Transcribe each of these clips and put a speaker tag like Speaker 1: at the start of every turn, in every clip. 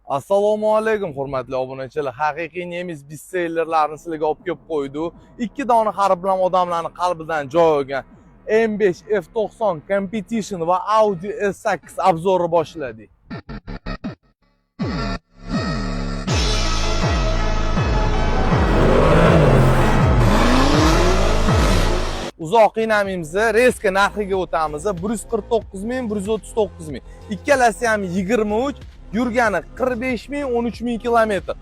Speaker 1: Assalomu alaykum hurmatli obunachilar. Haqiqiy nemis bestsellerlarini sizlarga olib kelib qo'ydi. 2 dona harf bilan odamlarning qalbidan joy olgan M5 F90 Competition va Audi S8 obzori boshladik. Uzoq qiynamaymiz, reska narxiga o'tamiz. 149 ming, 139 ming. Ikkalasi ham 23, yurgani 45 ming, 13 ming kilometr.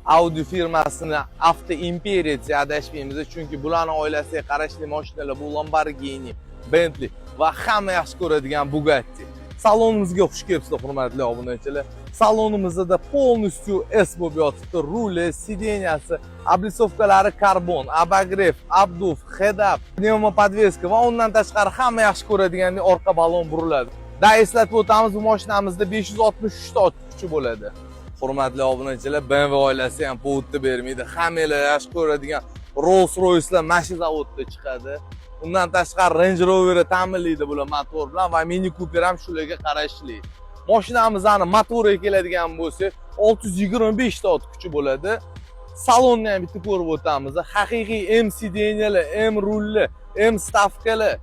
Speaker 1: Audi firmasini Avto Imperiya deb adashmaymiz, chunki bularning oilasiga qarashli mashinalar bu Lamborghini, Bentley va hamma yaxshi ko'radigan Bugatti. Salonimizga xush kelibsizlar hurmatli obunachilar. Salonimizda polностью S bo'lib yotibdi. Ruli, sideniyasi, oblisovkalari karbon, abagrev, abduf, head-up, pnevmopodveska va undan tashqari hamma yaxshi ko'radigan orqa balon buriladi. Da eslatib o'tamiz, bu mashinamizda 563 ta ot kuchi bo'ladi. Hurmatli obunachilar, BMW oilasi ham povutni bermaydi. Hammalar yaxshi ko'radigan Rolls-Royce'lar mashina zavodda chiqadi. Undan tashqari Range Rover ta'minlaydi bular motor bilan va Mini Cooper ham shularga qarashli. Mashinamizning motoriga keladigan bo'lsa, 625 ta ot kuchi bo'ladi. Salonni ham bitta ko'rib o'tamiz. Haqiqiy M sideniyalar, M rulli, M stavkalar,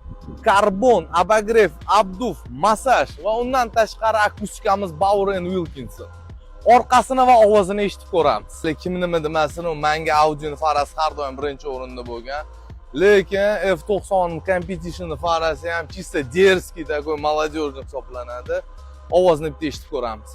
Speaker 1: karbon, abagrev, abduf, massaj va undan tashqari akustikamiz Bauer & Wilkinson. Orqasini va ovozini eshitib ko'ramiz. Kim nima demasin, menga Audi'ning farasi har doim birinchi o'rinda bo'lgan. Lekin F90 Competition farasi ham чисто дерзкий такой молодежный hisoblanadi. Ovozni bitta eshitib ko'ramiz.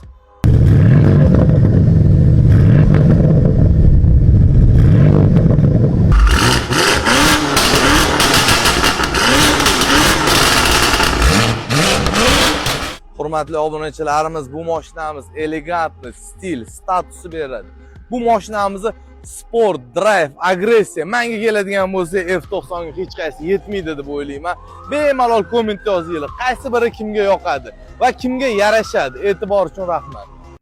Speaker 1: Hurmatli obunachilarimiz, bu mashinamiz elegantli, stil, statusi beradi. Bu mashinamizni sport, drive, agressiya menga keladigan bo'lsa F90 ga hech qaysi yetmaydi deb o'ylayman. Bemalol komment yozinglar. Qaysi biri kimga yoqadi va kimga yarashadi? E'tibor uchun rahmat.